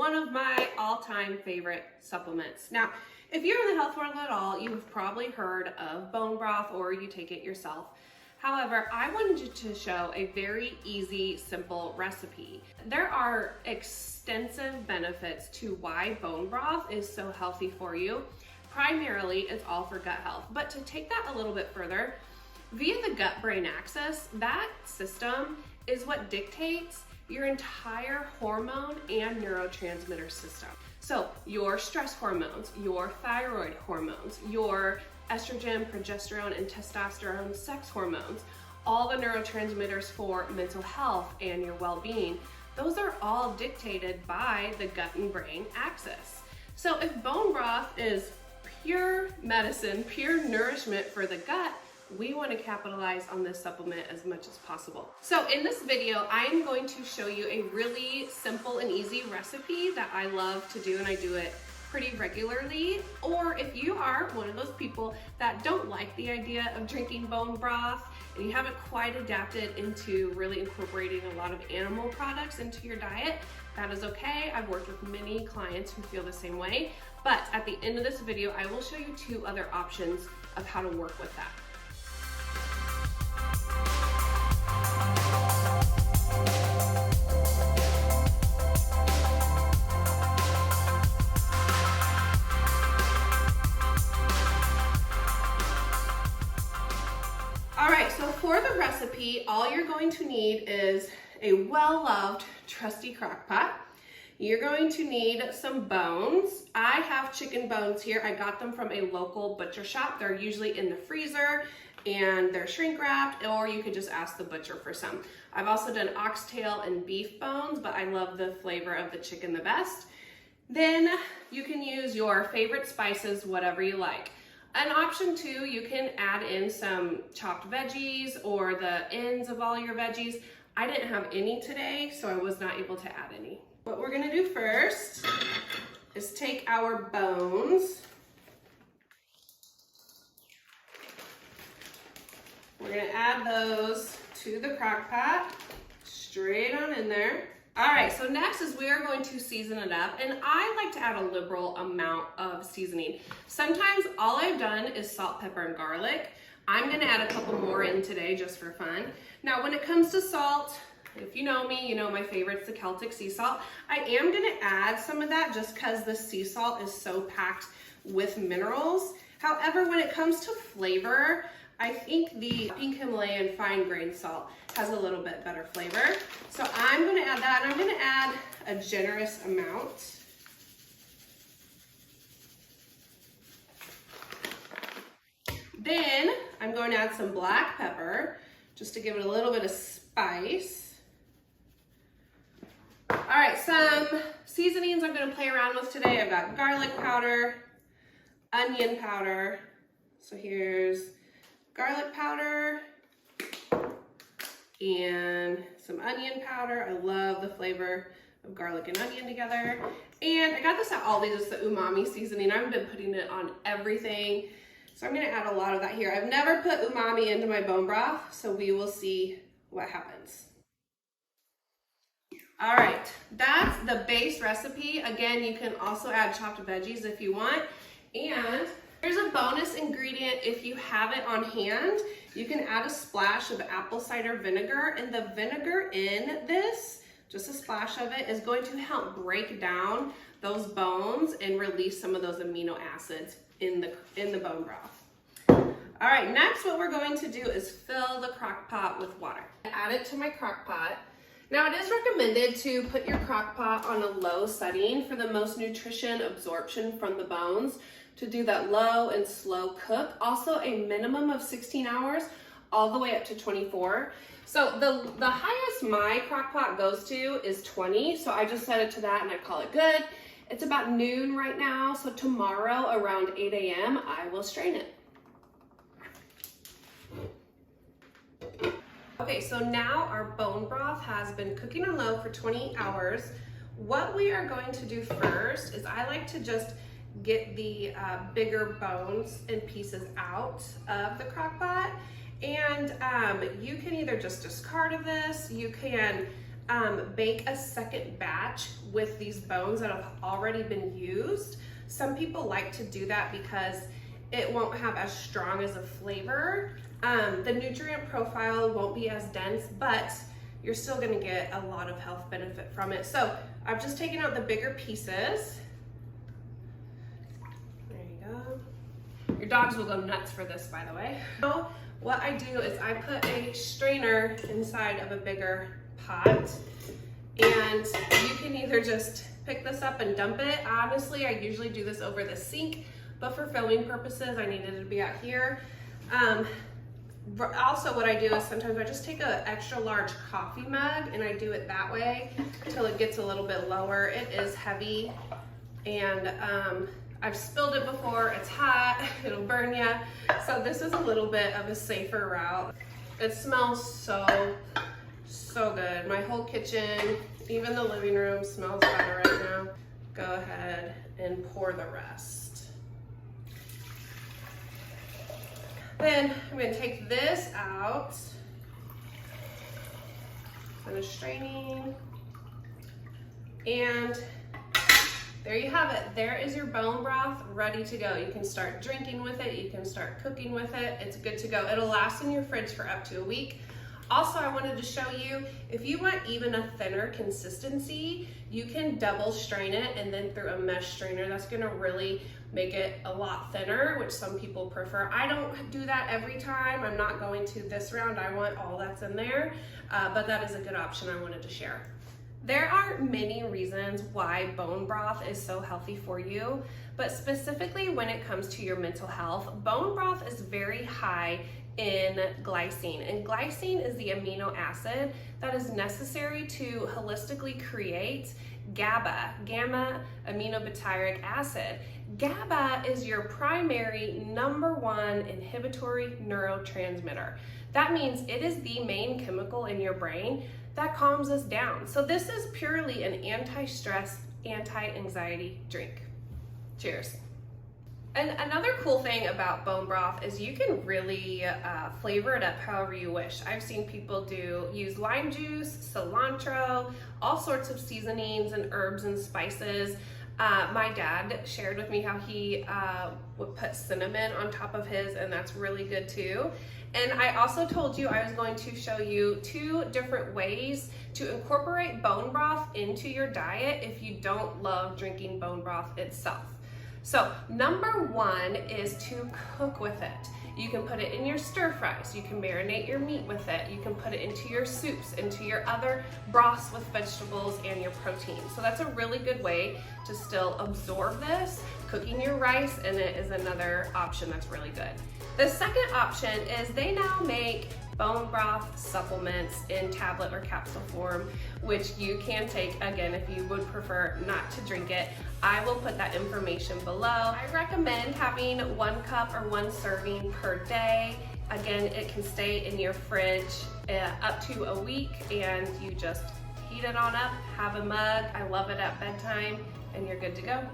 one of my all-time favorite supplements. Now, if you're in the health world at all, you've probably heard of bone broth or you take it yourself. However, I wanted to show a very easy, simple recipe. There are extensive benefits to why bone broth is so healthy for you. Primarily, it's all for gut health. But to take that a little bit further, via the gut-brain axis, that system is what dictates your entire hormone and neurotransmitter system. So your stress hormones, your thyroid hormones, your estrogen, progesterone, and testosterone sex hormones, all the neurotransmitters for mental health and your well-being, those are all dictated by the gut and brain axis. So if bone broth is pure medicine, pure nourishment for the gut, we want to capitalize on this supplement as much as possible. So in this video, I'm going to show you a really simple and easy recipe that I love to do, and I do it pretty regularly. Or if you are one of those people that don't like the idea of drinking bone broth and you haven't quite adapted into really incorporating a lot of animal products into your diet, that is okay. I've worked with many clients who feel the same way. But at the end of this video, I will show you 2 other options of how to work with that. Alright, so for the recipe, all you're going to need is a well-loved, trusty crock pot. You're going to need some bones. I have chicken bones here. I got them from a local butcher shop. They're usually in the freezer and they're shrink wrapped, or you could just ask the butcher for some. I've also done oxtail and beef bones, but I love the flavor of the chicken the best. Then you can use your favorite spices, whatever you like. An option too, you can add in some chopped veggies or the ends of all your veggies. I didn't have any today, so I was not able to add any. What we're gonna do first is take our bones. We're gonna add those to the crock pot, straight on in there. All right, so next is we are going to season it up, and I like to add a liberal amount of seasoning. Sometimes all I've done is salt, pepper, and garlic. I'm gonna add a couple more in today just for fun. Now, when it comes to salt, if you know me, you know my favorite's the Celtic sea salt. I am gonna add some of that just because the sea salt is so packed with minerals. However, when it comes to flavor, I think the pink Himalayan fine grain salt has a little bit better flavor. So I'm gonna add that, and I'm gonna add a generous amount. Then I'm going to add some black pepper just to give it a little bit of spice. All right, some seasonings I'm gonna play around with today. I've got garlic powder, onion powder. So here's garlic powder and some onion powder. I love the flavor of garlic and onion together. And I got this at Aldi's, it's the umami seasoning. I've been putting it on everything. So I'm gonna add a lot of that here. I've never put umami into my bone broth, so we will see what happens. All right, that's the base recipe. Again, you can also add chopped veggies if you want. And there's a bonus ingredient if you have it on hand. You can add a splash of apple cider vinegar, and the vinegar in this, just a splash of it, is going to help break down those bones and release some of those amino acids in the bone broth. All right, next what we're going to do is fill the crock pot with water. Add it to my crock pot. Now it is recommended to put your crock pot on a low setting for the most nutrition absorption from the bones, to do that low and slow cook. Also a minimum of 16 hours, all the way up to 24. So the highest my crock pot goes to is 20, so I just set it to that and I call it good. It's about noon right now, so tomorrow around 8 a.m. I will strain it. Okay, so now our bone broth has been cooking on low for 20 hours. What we are going to do first is I like to just get the bigger bones and pieces out of the crock pot. And you can either just discard of this, you can bake a second batch with these bones that have already been used. Some people like to do that because it won't have as strong as a flavor. The nutrient profile won't be as dense, but you're still gonna get a lot of health benefit from it. So I've just taken out the bigger pieces. There you go. Your dogs will go nuts for this, by the way. So what I do is I put a strainer inside of a bigger pot, and you can either just pick this up and dump it. Honestly, I usually do this over the sink, but for filming purposes, I needed it to be out here. Also, what I do is sometimes I just take an extra large coffee mug and I do it that way until it gets a little bit lower. It is heavy, and I've spilled it before. It's hot, it'll burn you. So this is a little bit of a safer route. It smells so good. My whole kitchen, even the living room, smells better right now. Go ahead and pour the rest. Then I'm going to take this out, finish straining, and there you have it. There is your bone broth ready to go. You can start drinking with it, you can start cooking with it. It's good to go. It'll last in your fridge for up to a week. Also, I wanted to show you, if you want even a thinner consistency, you can double strain it and then through a mesh strainer. That's gonna really make it a lot thinner, which some people prefer. I don't do that every time. I'm not going to this round. I want all that's in there, but that is a good option I wanted to share. There are many reasons why bone broth is so healthy for you, but specifically when it comes to your mental health, bone broth is very high in glycine, and glycine is the amino acid that is necessary to holistically create GABA, gamma aminobutyric acid. GABA is your primary #1 inhibitory neurotransmitter. That means it is the main chemical in your brain that calms us down. So this is purely an anti-stress, anti-anxiety drink. Cheers. And another cool thing about bone broth is you can really flavor it up however you wish. I've seen people use lime juice, cilantro, all sorts of seasonings and herbs and spices. My dad shared with me how he would put cinnamon on top of his, and that's really good too. And I also told you I was going to show you 2 different ways to incorporate bone broth into your diet if you don't love drinking bone broth itself. So #1 is to cook with it. You can put it in your stir fries, you can marinate your meat with it, you can put it into your soups, into your other broths with vegetables and your protein. So that's a really good way to still absorb this. Cooking your rice in it is another option that's really good. The second option is they now make bone broth supplements in tablet or capsule form, which you can take, again, if you would prefer not to drink it. I will put that information below. I recommend having 1 cup or 1 serving per day. Again, it can stay in your fridge up to a week, and you just heat it on up, have a mug. I love it at bedtime, and you're good to go.